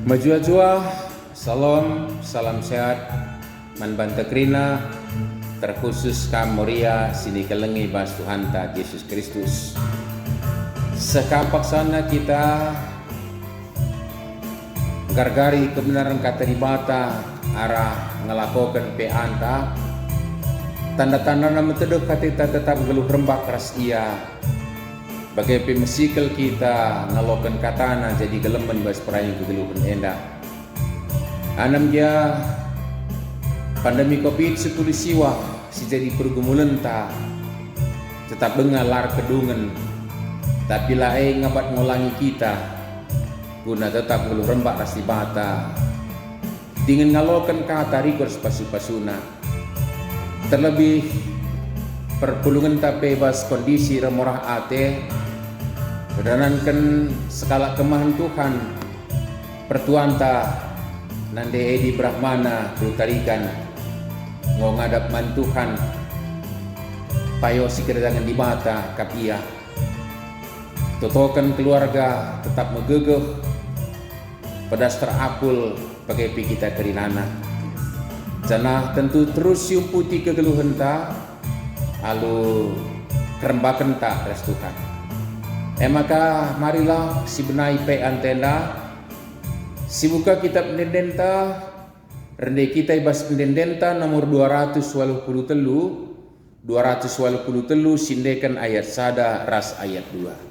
Majua-jua, salam sehat, manbanta krina, terkhusus kam Moria sini kelengi bas Tuhan ta Yesus Kristus. Sekampak sana kita gargari kebenaran kata dibata arah ngelakokan peanta tanda-tanda nama teduh kata tetap geluh rembak ras ia bagai pemesikal kita ngalokan katana jadi gelemen bas perayaan kegeluhan enda anam dia pandemi COVID-19 siwa si jadi pergumulan ta tetap bengalar kedungan tapi lae ngabat ngulangi kita guna tetap geluh rembak ras bata dengan ngalokan kata record pasu-pasuna terlebih perpulungan tapi bas kondisi remorah ate berdasarkan skala kemahan Tuhan pertuanta nande edi brahmana berutarikan ngadap man Tuhan payo si kedatangan di mata kapia totokan keluarga tetap megegeh pedas terapul pakai kita kerinana jana tentu terus yumputi kegeluhan ta alu kerembakan ta res Tuhan maka marilah si benai pe antena si buka kitab pendendenta rende kita ibas pendendenta nomor 283 sindekan ayat sada ras ayat 2.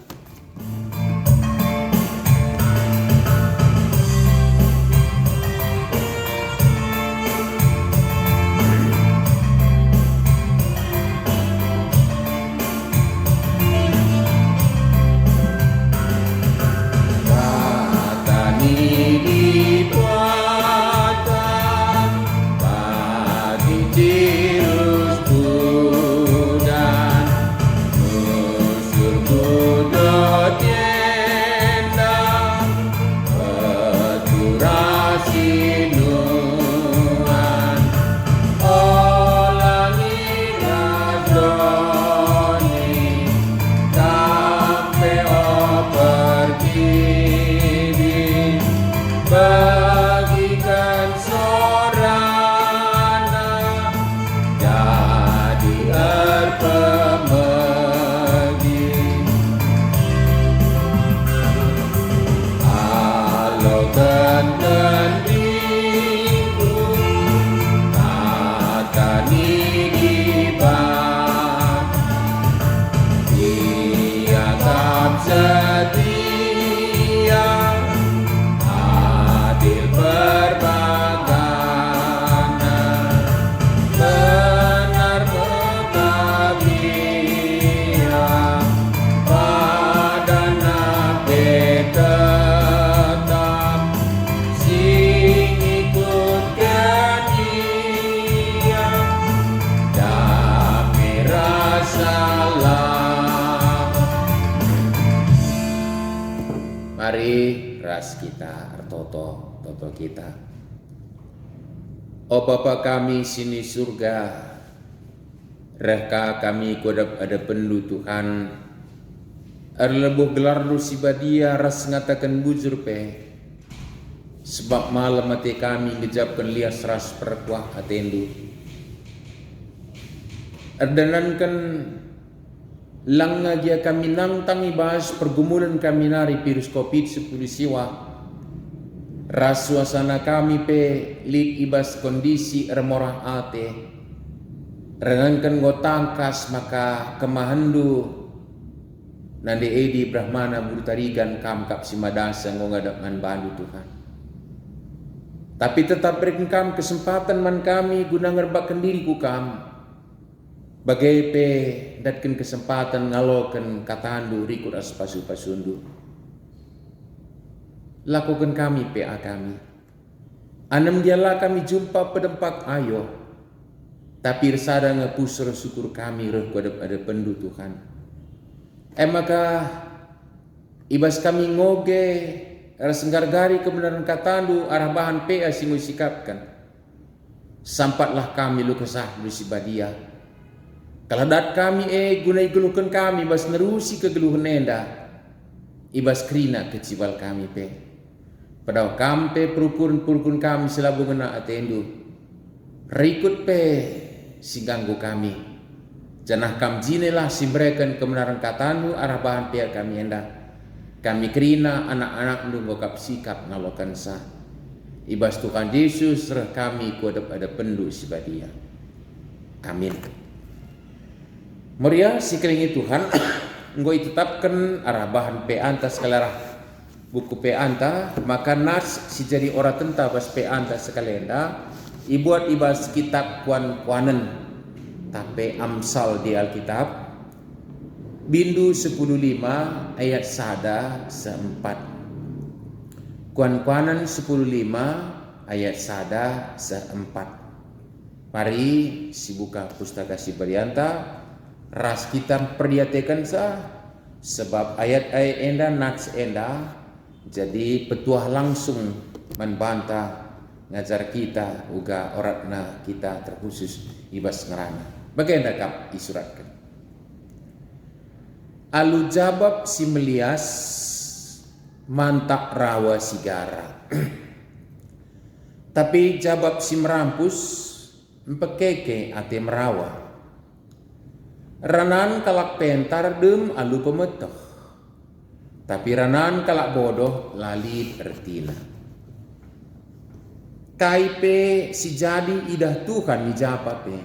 Bagikan sorana jadi erpemegi alokan dendingku katani dibang dia tak setia Mari ras kita toto kita. Oh Bapa kami sini surga, reka kami kodap ada pendu Tuhan. Erlebuh gelar lu sibadia ras ngatakan bujur pe. Sebab malam mati kami ngejapkan lias ras perkuah atendu. Erdanankan langga dia kami nangtangi bahas pergumulan kami nari virus COVID-19 siwa ras suasana kami pe lik ibas kondisi remorah ate renangkan ngotangkas maka kemahandu nande edi brahmana burtarigan kam kap simadasa ngongadap man bandu Tuhan tapi tetap berikan kam kesempatan man kami guna ngerbakan diriku kam bagai pe datkan kesempatan ngalokan katandu rikut as pasu-pasundu lakukan kami PA kami anam dialah kami jumpa pedempak ayo tapi resada ngepusur syukur kami reh ada pendu Tuhan maka ibas kami ngoge ras nggargari kebenaran katandu arah bahan PA singu sikapkan sampatlah kami lu kesah lu sibadia kaladat kami gunai geluhkan kami bas nerusi kegeluhan enda ibas krina kecibal kami pe Padahal kampe perukun kami selabu ngena atendu. Rikut pe si ganggu kami. Janah kam jinelah si mereka kebenaran katanu arah bahan pihak kami enda. Kami kerina anak-anak nunggu kap sikap ngalokan sah. Ibas Tuhan Yesus reh kami kuadap ada pendu sibadia. Amin. Moria si kelingi Tuhan ngoi tetapkan arah bahan pe anta sekalarah buku pe anta maka nas si jadi ora tenta bas pe anta sekalenda ibuat ibas kitab kuan-kuanen tapi Amsal di Alkitab bindu 15 ayat sada seempat. Kuan-kuanan 15 ayat sada seempat. Mari si buka pustaka si Berianta ras kita perdiatekan sah sebab ayat-ayat enda nats enda jadi petuah langsung membantah ngajar kita uga oratna kita terkhusus ibas ngerana. Bagaimana kap disuratkan? Alu jawab si Melias mantak rawa sigara. Tapi jawab si merampus empekeke ate merawa. Ranan kalak pentar dem alu pemetoh. Tapi ranan kalak bodoh lali ertina. Kaipe si jadi idah Tuhan ijapape.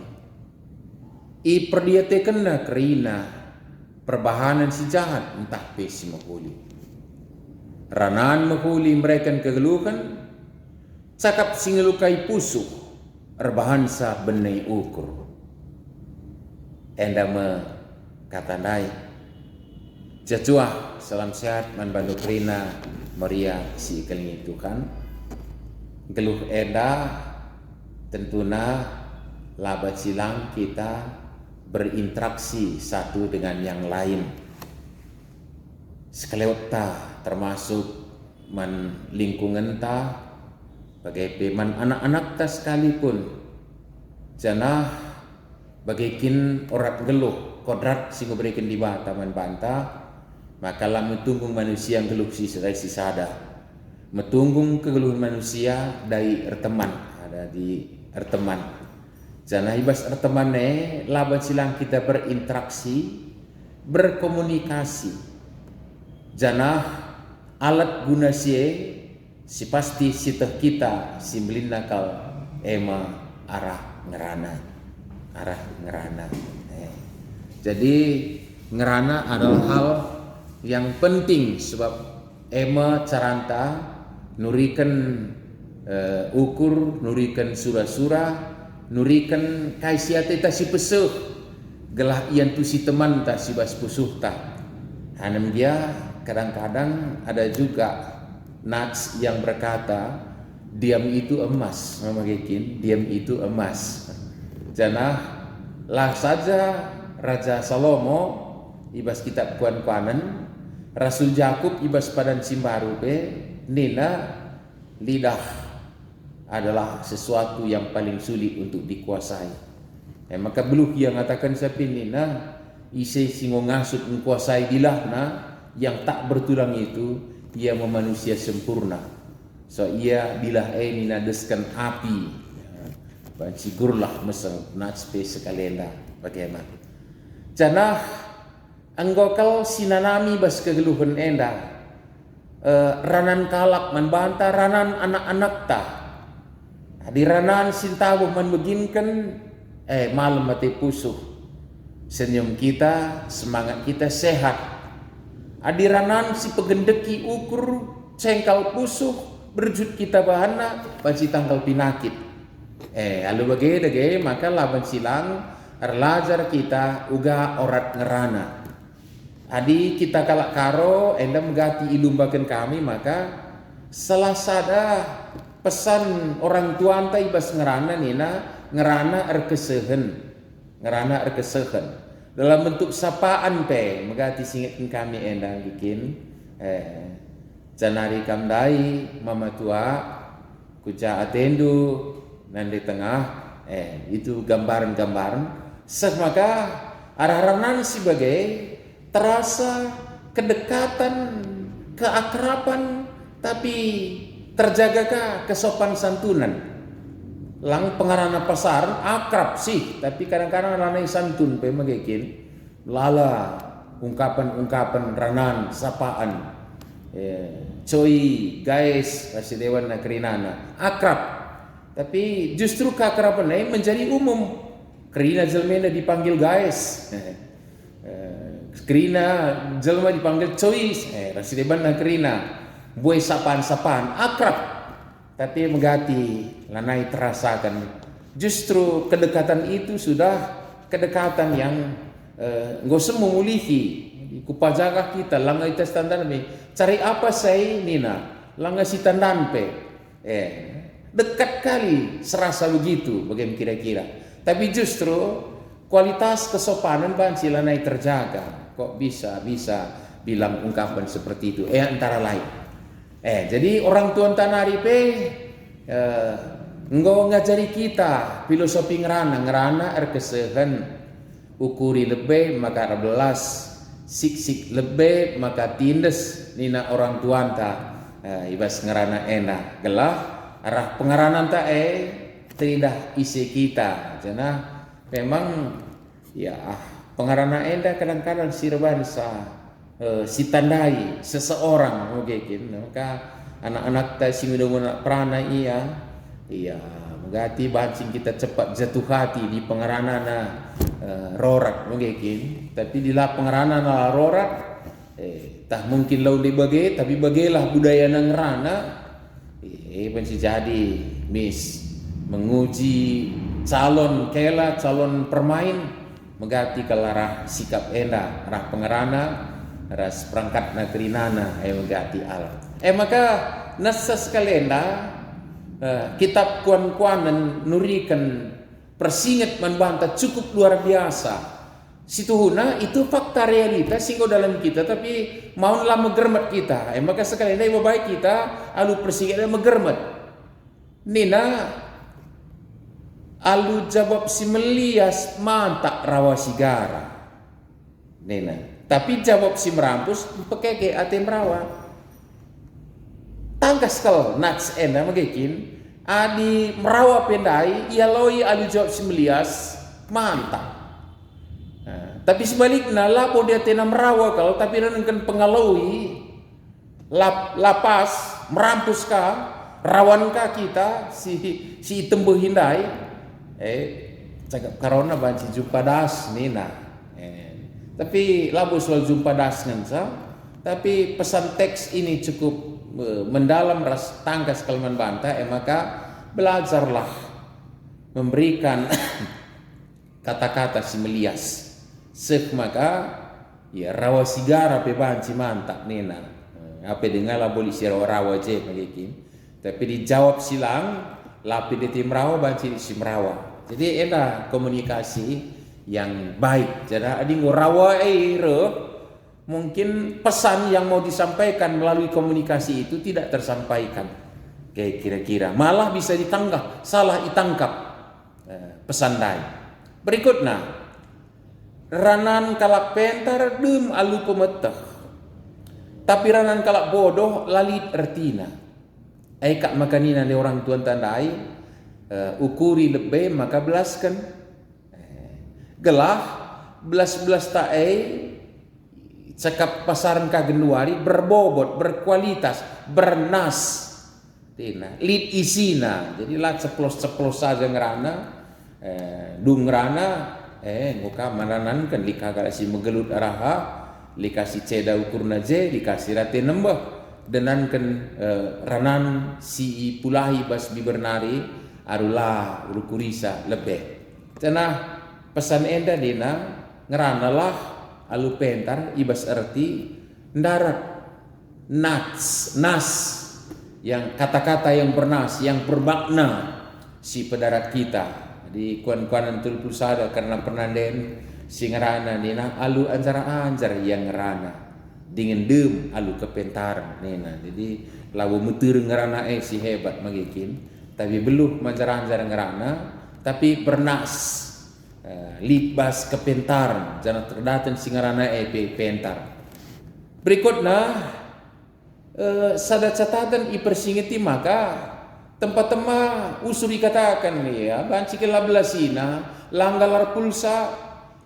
I perdiatekena kerina perbahanan si jahat entah pe si mahuli. Ranan mahuli mereka kegeluhan cakap singelukai pusuh erbahansa benai ukur. Enda me katandai jajuah salam sehat man bandu kerina Maria si kelingi Tuhan. Geluh enda tentuna laba silang kita berinteraksi satu dengan yang lain. Sekelewat ta termasuk man lingkungan ta bagai peman anak-anak ta sekalipun janah bagaikin orat geluh kodrat sing berikan di bata man banta maka lah metunggung manusia yang geluh si sada metunggung kegeluhan manusia dari erteman ada di erteman janah ibas erteman laban silang kita berinteraksi berkomunikasi janah alat guna si pasti si teh kita si melinakal ema arah ngerana. Jadi ngerana adalah hal yang penting sebab ema caranta nurikan ukur nurikan sura-sura nurikan kaisiate ta si pesuh gelah ian tu si teman ta si bas pusuh ta hanam dia. Kadang-kadang ada juga nats yang berkata diam itu emas, memagikin diam itu emas. Janah lah saja Raja Salomo ibas kitab kuan-kuanan, Rasul Yakub ibas padan simbaru nina lidah adalah sesuatu yang paling sulit untuk dikuasai. Maka beluh yang mengatakan sapi nina isi singo ngasut menguasai dilahna yang tak bertulang itu ia memanusia sempurna. So ia bila nina deskan api bancigurlah meseng natspe sekalenda bagaimana. Janah anggokal sinanami bas kegeluhan enda ranan kalak membantah ranan anak-anak ta. Di ranan sintabuh man beginkan malam mati pusuh. Senyum kita, semangat kita sehat. Adiranan si pegendeki ukur cengkal pusuh berjut kita bahana baci tanggal pinakit. Alu bage maka laban silang arlajar kita uga orat ngerana. Adi kita kalak karo enda megati ilumbakan kami maka salah sada pesan orang tua anta ibas ngerana nina ngerana erkesehen dalam bentuk sapaan pe megati singetin kami endang bikin janari kamdai mama tua kuja atendu nan di tengah itu gambaran-gambaran maka arah-arahan sebagai terasa kedekatan keakraban tapi terjagakah kesopan santunan? Lang pengarana pasar akrab sih, tapi kadang-kadang ranai santun pe magekin lala ungkapan-ungkapan ranan sapaan. Coy guys kasi dewan na kerinana akrab, tapi justru keakraban menjadi umum. Kerina jelmena dipanggil guys, kerina jelma dipanggil coy, kasi dewan na kerina buai sapaan-sapaan akrab, tapi megati lanai terasakan justru kedekatan itu sudah kedekatan yang nggak usah memulihi. Kupajaga kita langga ita standar me cari apa saya nina langga si tandan pe dekat kali serasa begitu bagaimana kira-kira, tapi justru kualitas kesopanan banci lanai terjaga. Kok bisa bilang ungkapan seperti itu antara lain jadi orang tuan tanari pe ngajari kita filosofi ngerana erkesehan ukuri lebih maka 12 sik lebih maka tindes nina orang tuan ta ibas ngerana enak gelah arah pengaranan ta tidak isi kita jana memang ya pengarana enda kadang-kadang sirban si tandai seseorang mungkin maka anak-anak ta si muda prana iya megati bancing kita cepat jatuh hati di pengaranana rorat mungkin, tapi di la pengaranana rorat tah mungkin lau dibagi, tapi bagilah budaya nang rana pensi jadi mis menguji calon permain megati kelarah sikap enda arah pengarana ras perangkat nagrinana megati alam maka nasas kalenda kitab kuan-kuanan nurikan persingat membantah cukup luar biasa. Situhuna itu fakta realita singgo dalam kita, tapi maulah megermet kita. Maka sekali ini baik kita alu persingat megermet. Nina alu jawab si melias mantak rawa sigara. Nina, tapi jawab si merampus pakai ke atem rawa. Tangkas kal nats enda magekin adi merawa pendai ia loi alu jawab semelias mantap. Tapi sebaliknya lapo dia tena merawa kal tapi nankan pengaloi lapas merampus ka rawan ka kita si tembuh hindai cakap karona banci jumpa das nina tapi lapo soal jumpa das ngansa, tapi pesan teks ini cukup mendalam ras tangkas kaliman bantah maka belajarlah memberikan kata-kata si melias maka ya rawa sigara pe banci mantap nena apa dengar boleh si rawa je begitu, tapi dijawab silang lapi de tim rawa banci si merawa, jadi enak komunikasi yang baik. Jadi adi rawa mungkin pesan yang mau disampaikan melalui komunikasi itu tidak tersampaikan kayak kira-kira, malah bisa ditangkap, salah ditangkap pesan dai. Berikutnya ranan kalak pentar dem alu pemetah, tapi ranan kalak bodoh lalit ertina. Kak makanina ni orang tuan tandai ukuri lebih maka belaskan gelah belas tae cakap pasaran kagenuari berbobot, berkualitas, bernas, lid isina. Jadi lah ceplos saja ngerana, dung ngerana, muka mananan kan likagala si megelut araha, likasi ceda ukur naje, likasi rate nembah, denan kan ranan si pulahi bas bibernari, arulah urukurisa lebih. Cenah pesan enda dina ngerana lah alu pentar ibas arti darat nas yang kata-kata yang bernas yang bermakna si pedarat kita di kuan-kuanan tulpul sada karena penanden si ngerana nina alu anjar yang ngerana dengan dem alu kepentar nina, jadi lawu mutur ngerana si hebat magikin tapi belum manjar-anjar ngerana tapi bernas libas kepentar jangan terdatan singarana pentar. Berikutnya sada catatan ipersingeti maka tempat-tempat usuri katakan ya banci ke lablasina langgalar pulsa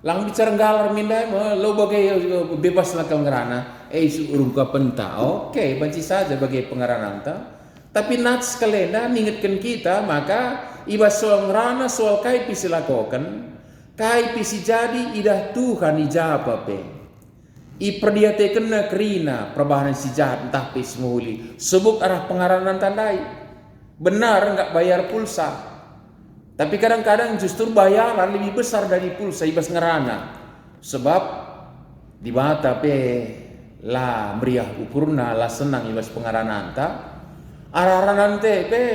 lang bicara galar mindai lo bagai bebas lah kau ngerana urung ka penta oke banci saja bagai pengarana anta tapi nats kalenda ningetkan kita maka iba soal ngerana soal kai pisi lakokan kai pisi jadi idah Tuhan ijaba pe iperdiate kena kerina perbahanan si jahat entah pisi muhuli sebut arah pengaranan tandai benar nggak bayar pulsa, tapi kadang-kadang justru bayaran lebih besar dari pulsa ibas ngerana, sebab di bata pe lah meriah ukurna lah senang ibas pengarana anta, araran ante pe,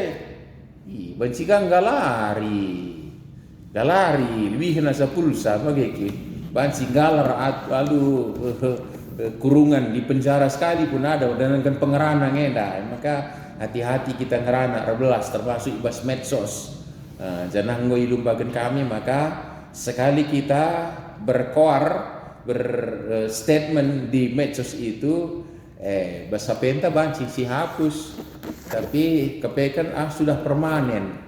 banci kan galari lebih nasa pulsa bageki, banci galar lalu kurungan di penjara sekali pun ada dan kan pengerana ngeda, maka hati-hati kita ngerana rebelas termasuk ibas medsos. Jangan ngoilum bagian kami maka sekali kita berstatement di medsos itu bahasa penta banci si hapus tapi kepekan sudah permanen.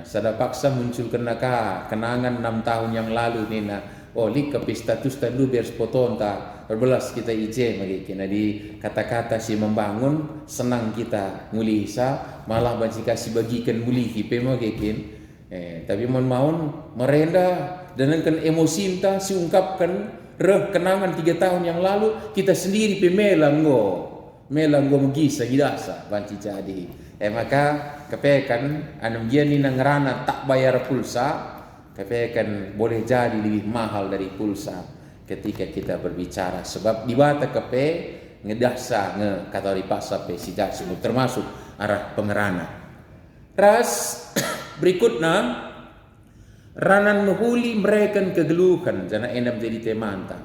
Sada paksa muncul kenangan 6 tahun yang lalu nina oli ke status tadu biar spotonta berbelas kita ije magikina di kata-kata si membangun senang kita mulisa malah banci kasih bagikan mulihi pe magikin tapi mau merenda dan kan emosi ta si ungkapkan kenangan 3 tahun yang lalu kita sendiri pe melanggo magisa gidasa banci jadi maka kepekan anum dia ni ngerana tak bayar pulsa kepekan boleh jadi lebih mahal dari pulsa ketika kita berbicara sebab di bata kepe ngedasa kata dipaksa pe sejak semua termasuk arah pengerana ras berikutnya ranan nuhuli mereka kegeluhan jana endam jadi temanta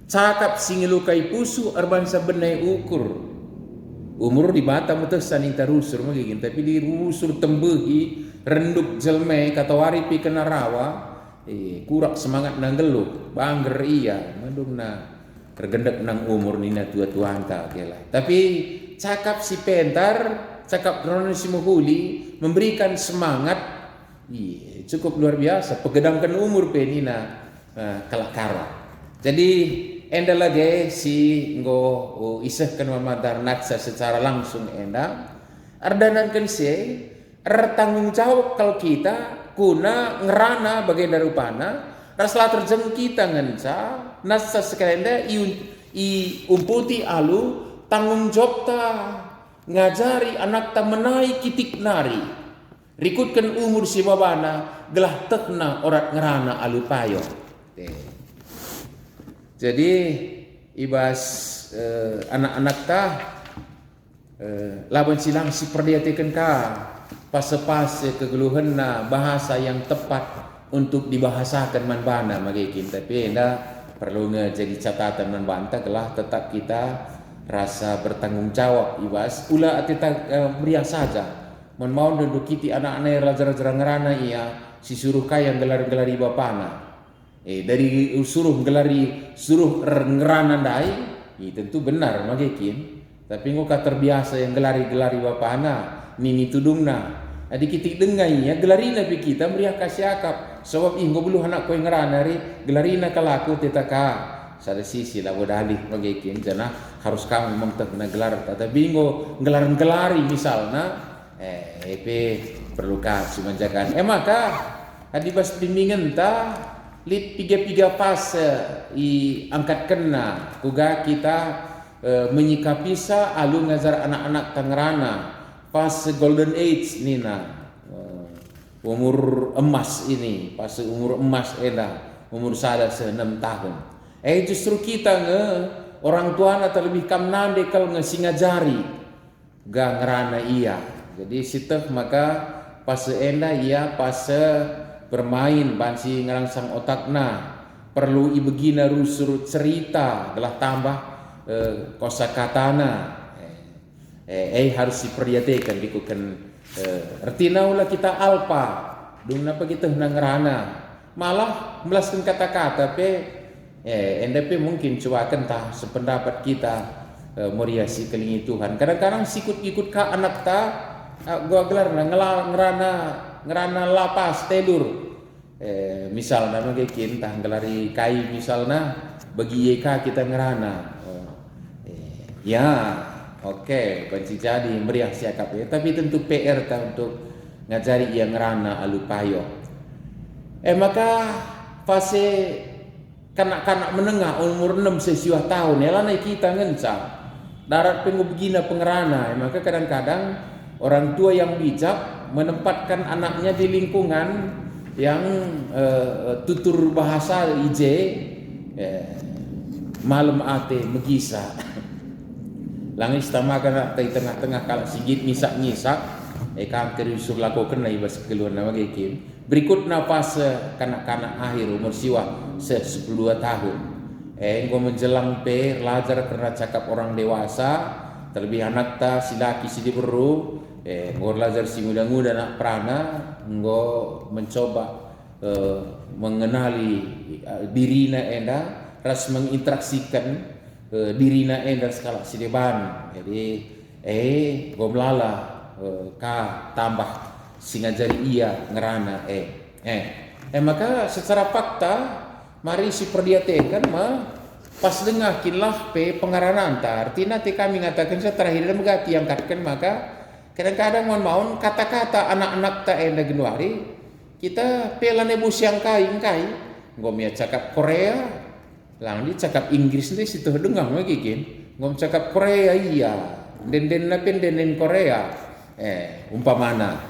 cakap singilukai pusu arbansa benai ukur umur di bata mutesan inta rusur magiging tapi di rusur tembehi renduk jelme kata waripi kena rawa kurak semangat nang geluk bangger iya madung na kergendak nang umur nina tua-tua anta kela tapi cakap si pentar cakap krono si muhuli memberikan semangat cukup luar biasa pegedangkan umur pe nina kelakara jadi enda lagi si ngo isahkan mamadar naksa secara langsung enda ardanankan si tanggung jawab kalau kita kuna ngerana bagian dari upana raslah terjeng kita ngenca nasa sekalenda i umputi alu tanggung jawab ta ngajari anak ta menai kitik nari rikutkan umur si babana gelah tekna orat ngerana alu payo jadi ibas anak-anak ta laban silang si perdiatikan ka pas-pas kegeluhan bahasa yang tepat untuk dibahasakan manbana magikin tapi enda perlu jadi catatan manbanta kelah tetap kita rasa bertanggung jawab ibas ula atita meriah saja mau duduk kiti anak-anak raja-raja ngerana iya si suruh kaya gelar-gelari bapana dari suruh ngerana dai tentu benar magikin tapi ngoka terbiasa yang gelari-gelari bapana nini tudungna adi kitik dengai ya gelarina pi kita meriah kasih akap sebab ngo bulu anak ko ngerana ri gelarina kalaku tetaka sada sisi lah bodali magikin jana harus kamu memang tak gelar tapi ngo gelaran-gelari misalna perlu kasih menjagaan maka adi bas bimbingan ta lit piga-piga fase angkat kena kuga kita menyikapi sa alu ngajar anak-anak tangerana fase golden age nina umur emas ini fase umur emas umur sada 6 tahun justru kita orang tua terlebih kam nande kal ngajari ga ngerana iya jadi sitek maka fase enda iya fase bermain bansi ngerangsang otakna perlu ibegina rusur cerita gelah tambah kosakatana harus diperhatikan dikukan artina ulah kita alpa dung napa kita ngerana malah melaskan kata-kata pe NDP mungkin coba tah sependapat kita Moria si kelingi Tuhan. Kadang-kadang sikut-ikut ka anak ta gua gelar ngerana lapas telur. Misalnya magakin tah gelari kai misalnya bagi yeka kita ngerana. Ya, oke, panci jadi meriah siakap ya. Tapi tentu PR ta untuk ngajari yang ngerana alupayo. Maka fase kanak-kanak menengah umur 6 sesiuah tahun ya lanai kita ngencang darat pengubgina pengerana. Maka kadang-kadang orang tua yang bijak menempatkan anaknya di lingkungan yang tutur bahasa IJ malam ate megisa langis tamakan di tengah-tengah kalau sigit nyisak kanker usur lakukan na ibas keluar nama gekim berikut nafas kanak-kanak akhir umur siwa 10 tahun engko menjelang lajar karena cakap orang dewasa terlebih anak ta silaki si diberu ngor lajar si muda-muda nak prana nggo mencoba mengenali dirina enda ras menginteraksikan dirina enda skala si deban jadi gomlala ka tambah singajari ia ngerana maka secara fakta mari si perdiatekan pas dengar kinlah pengaranan ta artinya kami ngatakan saya terakhir megati yang katkan maka kadang-kadang mohon kata-kata anak-anak ta enda genuari kita pelane bus yang kai ngomia cakap Korea lang di cakap Inggris ni situ dengar magikin ngom cakap Korea iya den Korea umpamana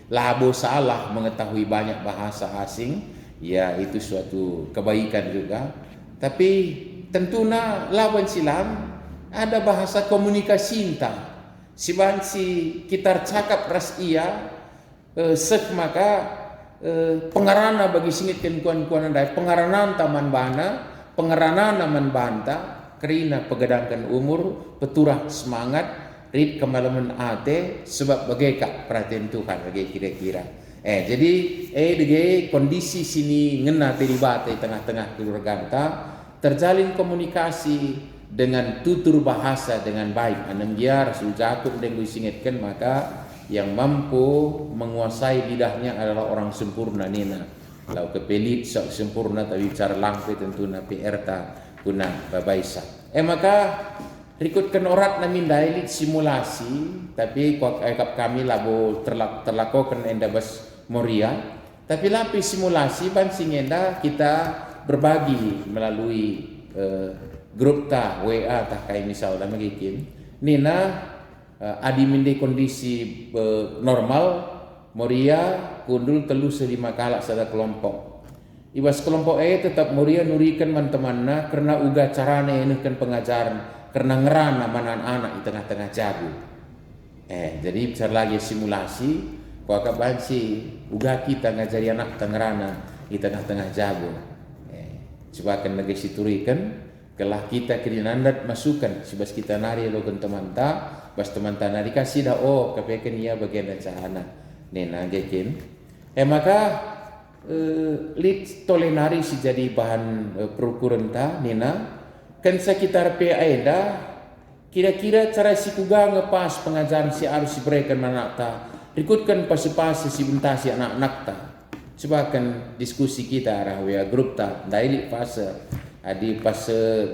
labo salah mengetahui banyak bahasa asing ya itu suatu kebaikan juga tapi tentunya lawan silam ada bahasa komunikasi entah si kita cakap ras iya sek maka pengarana bagi singit kuan-kuan andai pengaranan taman bana pengaranan naman banta kerina pegedangkan umur peturah semangat rit kemalaman ate sebab bagaikan perhatian Tuhan bagi kira-kira jadi dege kondisi sini ngena terlibat di tengah-tengah keluarga terjalin komunikasi dengan tutur bahasa dengan baik anam dia Rasul Jakub dan disingitkan maka yang mampu menguasai lidahnya adalah orang sempurna nina lau kepelit sok sempurna tapi bicara langpe tentu na PR guna babaisa maka rikutkan orat namin dailit simulasi tapi kami labo terlakukan enda bas Moria tapi lapis simulasi bansing enda kita berbagi melalui grup ta WA tah kai misal da magikin nina adi minde kondisi normal Moria kundul telu selima kalak sada kelompok ibas kelompok tetap Moria nurikan teman-temanna karena uga carane enuhkan pengajaran karena ngerana manan anak di tengah-tengah jabu jadi besar lagi simulasi kuaka bansi uga kita ngajari anak tangerana di tengah-tengah jabu coba akan negesi turikan kelah kita kirinandat masukan sebab kita nari logan teman ta bas teman ta nari kasih dah kapekan ia bagian cahana nena gekin maka lit tolenari si jadi bahan perukuran ta nena kan sekitar PAEDA kira-kira cara si kuga ngepas pengajaran si harus diberikan anak ta rikutkan pasi-pasi si bentasi anak-anak ta sebakan diskusi kita rahwea grup ta daily fase adi pas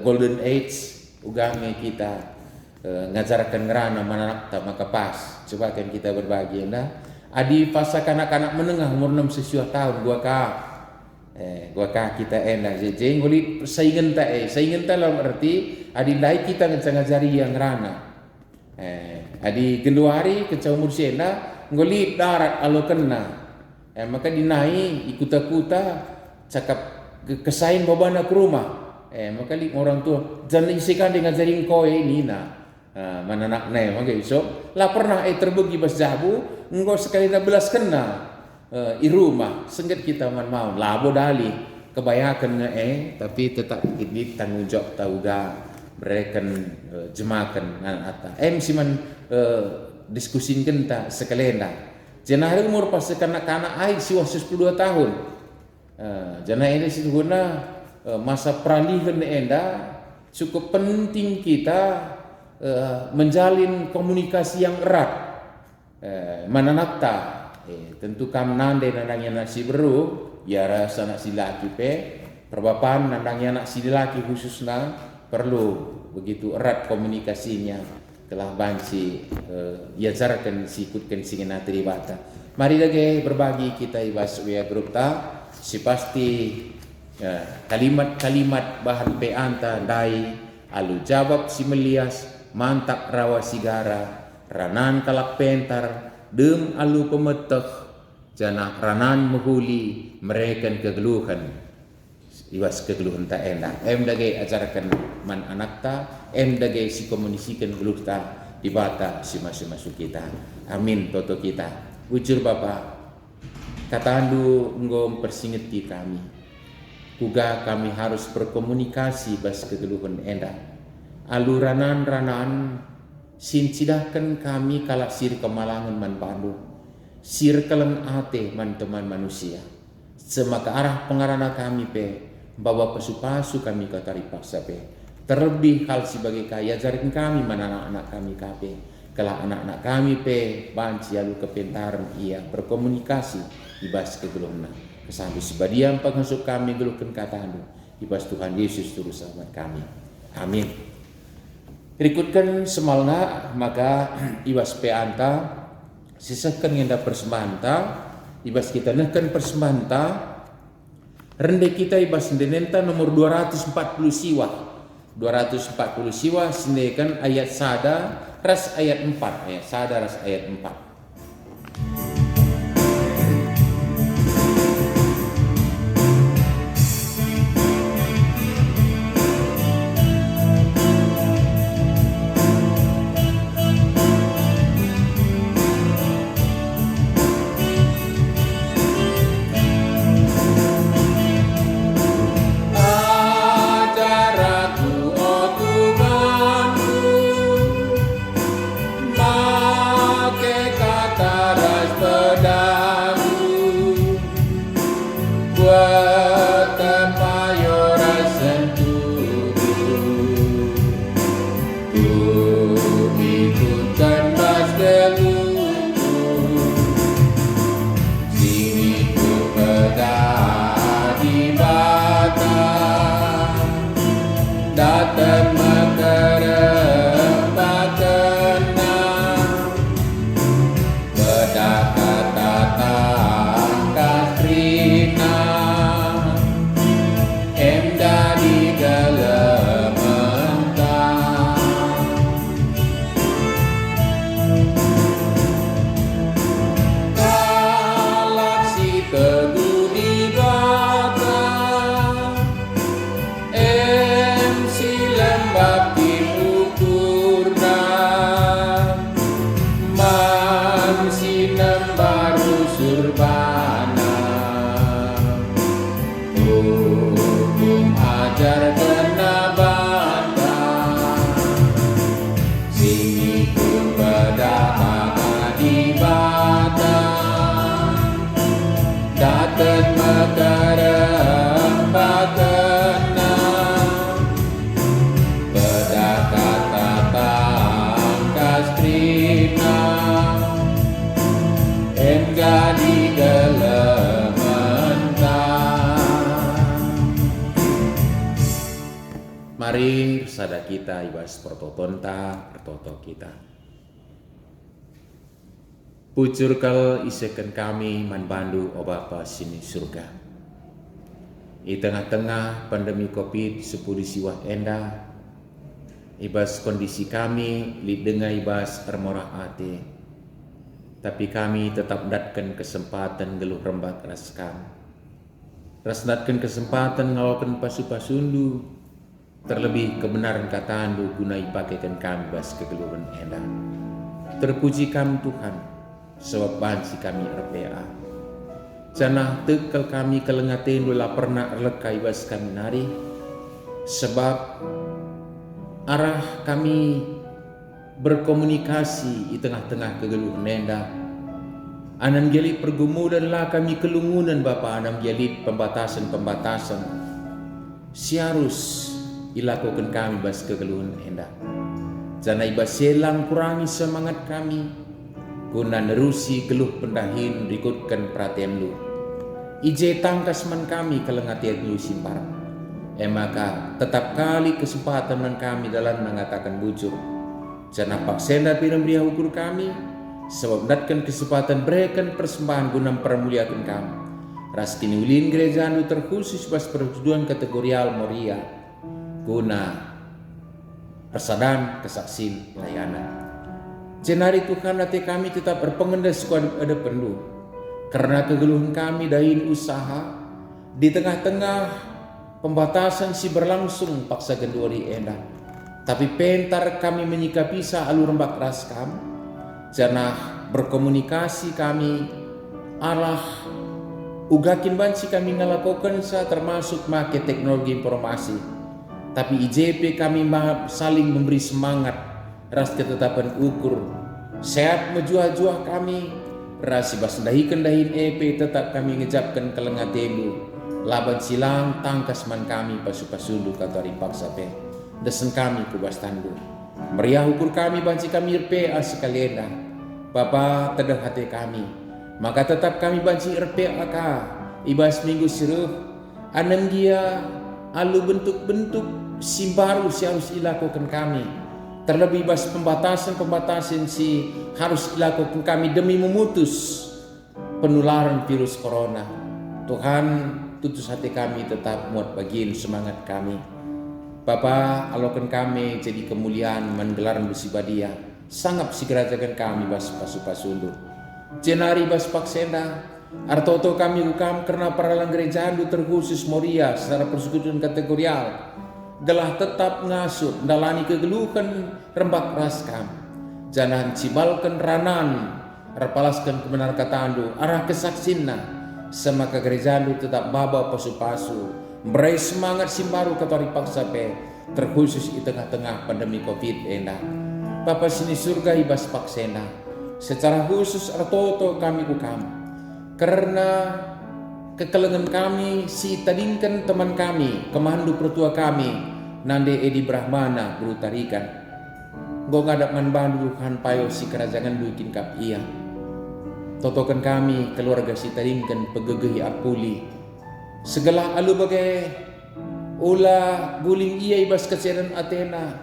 golden age ugange kita ngajarkan ngerana anak ta maka pas sebakan kita berbagi adi pas kanak-kanak menengah umur 6 sesiuah tahun gua ka kita enak jeng ngoli saingan ta dalam arti adi dai kita ngajari yang ngerana adi genduari keca umur siena ngoli darat alo kena maka dinai ikuta-kuta cakap kesain babana ke rumah maka orang tua jangan isikan dengan jaring koe ini mana nak maka iso lah pernah terbegi bas jabu engkau sekali dah belas kena i rumah sengget kita mau labo dali kebayakan tapi tetap ini tanggung jawab tahu ga berikan jemakan ata siman diskusin kenta sekalenda jenah umur pas kanak-kanak air siwa 10 tahun jenah ini situna masa peralihan enda cukup penting kita menjalin komunikasi yang erat. Mananakta tentu kam nande nandangnya anak si beru ya rasa anak si laki perbapaan nandangnya anak si laki khususnya perlu begitu erat komunikasinya telah banci iajarkan sikutkan singin atribata. Mari lagi berbagi kita ibas via grup ta si pasti kalimat-kalimat bahan peanta dai alu jawab si melias mantap rawa sigara ranan kalak pentar dem alu pemeteh jana ranan menghuli mereka kegeluhan ibas kegeluhan tak enak dage ajarkan man anak ta dage si komunisikan geluh ta di bata si masuk kita amin toto kita ujur Bapa katandu ngom persingeti kami kuga kami harus berkomunikasi bas kegeluhan enda aluranan sincidahkan kami kalak sir kemalangan man pandu sir kalang ate man teman manusia semaka arah pengarana kami bawa pasu-pasu kami ke tari paksa terlebih hal sebagai kaya jaring kami mana anak-anak kami kape kalau anak-anak kami banci lalu kepentaran ia berkomunikasi ibas kegelungna kesambi sebadian pengasup kami geluhkan kataandu ibas Tuhan Yesus terus selamat kami amin. Berikutkan semalna maka ibas peanta sisakan yang dapat persembahanta ibas kita nehkan persembahanta rendah kita ibas denenta nomor 240 siwa 240 siwa sendekan ayat sada ras ayat 4 ayat sada ras ayat 4. Mari sada kita ibas pertotonta pertoto kita. Pucur kal iseken kami man bandu o Bapa sini surga. Di tengah-tengah pandemi COVID-10 siwah enda, ibas kondisi kami lidenga ibas termorah ate. Tapi kami tetap datkan kesempatan geluh rembat raskan. Rasdatkan kesempatan ngalakan pasu-pasundu. Terlebih kebenaran kataan gunai pakaikan kami bas kegeluhan enda. Terpuji kami Tuhan, sebab bansi kami RPA. Janah tekel kami kelengatin dula pernah lekai bas kami nari. Sebab arah kami berkomunikasi di tengah-tengah kegeluhan enda. Anan gelit pergumulan lah kami kelungunan Bapa anam gelit pembatasan-pembatasan. Siarus ilakokan kami bas kegeluhan enda. Jana ibas selang kurangi semangat kami, guna nerusi geluh pendahin rikutkan perhatian lu. Ije tangkas man kami kelengatian lu simpar. Maka tetap kali kesempatan man kami dalam mengatakan bujur. Jana paksenda pirembria ukur kami, sebab datkan kesempatan berikan persembahan guna permuliakan kami. Raskini ulin gereja anu terkhusus bas perjuduan kategorial Moria, guna persadan kesaksian pelayanan. Jenari Tuhan hati kami tetap berpengendas ada perlu, karena kegeluhan kami dahin usaha di tengah-tengah pembatasan si berlangsung paksa gendori enda. Tapi pentar kami menyikapi sa alur rembak ras kami, janah berkomunikasi kami arah ugakin bansi kami ngelakukan sa termasuk make teknologi informasi. Tapi IJP kami saling memberi semangat, ras ketetapan ukur, sehat menjuah-juah kami, ras ibas dahikan dahin EP tetap kami ngejapkan kelengat telu, laban silang tangkas man kami pasu-pasundu katari paksa pe, desen kami kubas tandu, meriah ukur kami banci kami RPA sekalian, Bapa tedah hati kami, maka tetap kami banci RPA ka, ibas minggu siruh, anem dia, alu bentuk-bentuk si baru si harus dilakukan kami. Terlebih bas pembatasan si harus dilakukan kami demi memutus penularan virus corona. Tuhan tutus hati kami tetap muat bagian semangat kami. Bapa alokan kami jadi kemuliaan menggelaran busibadia. Sangat sigerajakan kami bas pasu-pasundu. Jenari bas paksenda. Artoto kami ukam karena paralang gereja andu terkhusus Moria secara persekutuan kategorial. Gelah tetap ngasuh dalani kegeluhan rembak raskam, jangan cibalkan ranan rapalaskan kebenar katandu arah kesaksinna semaka gerejandu tetap baba pasu-pasu berai semangat simbaru katori paksa pe terkhusus di tengah-tengah pandemi covid enda. Bapa sini surga ibas paksena secara khusus artoto kami ukam karena kekelengan kami si tadingkan teman kami kemandu pertua kami nande Edi Brahmana guru tarikan go ngadap man bandu han payo si kerajaan bikin kap iya totokan kami keluarga si tadingkan pegegehi apuli segala alu bagai ula guling iya ibas kesehatan Athena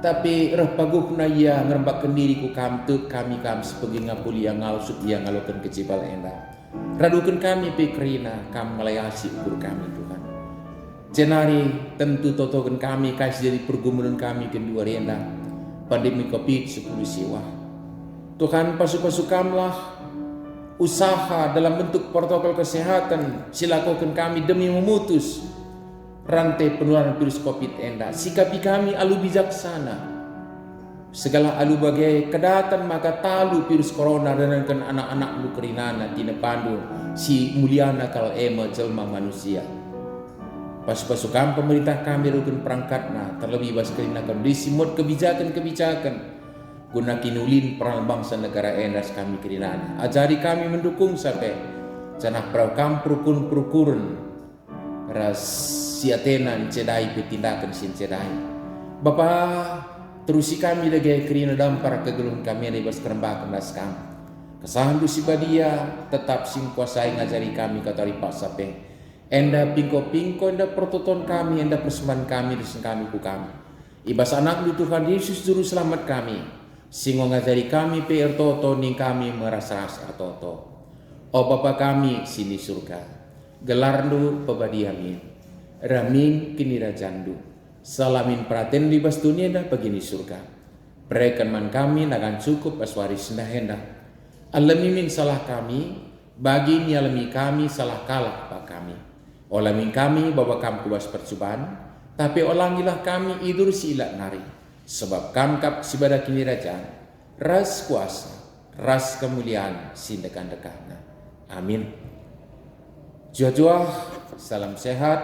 tapi reh paguh na iya ngerembak kendiri ku kamtuk kami sebagai ngapuli yang ngalsut iya ngalokan kecipal enda. Radukan kami pikrina kam melayasi ukur kami Tuhan. Jenari tentu totokan kami kasih jadi pergumulan kami kedua renda pandemi COVID-10 siwa. Tuhan pasu-pasukamlah usaha dalam bentuk protokol kesehatan silakukan kami demi memutus rantai penularan virus COVID enda. Sikapi kami alu bijaksana. Segala alu bagai kedatan maka talu virus corona dan anak-anak lu kerinana tina pandu si muliana kal ema jelma manusia. Pas-pasukan pemerintah kami rukun perangkatna terlebih bas kerina kondisi mod kebijakan-kebijakan guna kinulin peran bangsa negara endas kami kerinana. Ajari kami mendukung sampai janah praukam perukun-perukurun ras si Athena cedai petindakan sin cedai. Bapak terusi kami lagi kerina dampar kegeluhan kami ada bas kerembakan das kami. Kesahan dusi badia tetap sing kuasai ngajari kami katari paksa pe. Enda pingko-pingko enda pertoton kami enda persembahan kami desen kami ku kami. Ibas anak lu Tuhan Yesus juru selamat kami. Singo ngajari kami pe ertoto ning kami merasa ertoto. O Bapa kami sini surga. Gelarndu pebadiamin. Ramin kini rajandu. Salamin praten di bas dunia dah begini surga. Berikan man kami nagan cukup aswaris dah hendak. Alamimin salah kami, bagi nyalami kami salah kalah pak kami. Olamin kami bawa kam kubas percobaan, tapi olangilah kami idur silak nari. Sebab kam kap sibada kini raja, ras kuasa, ras kemuliaan sindekan-dekana. Amin. Jua-jua, salam sehat,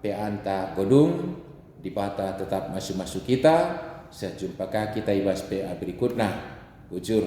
pe anta godung. Di bata tetap masuk-masuk kita. Saya jumpa kita ibas PA berikutnya. Bujur.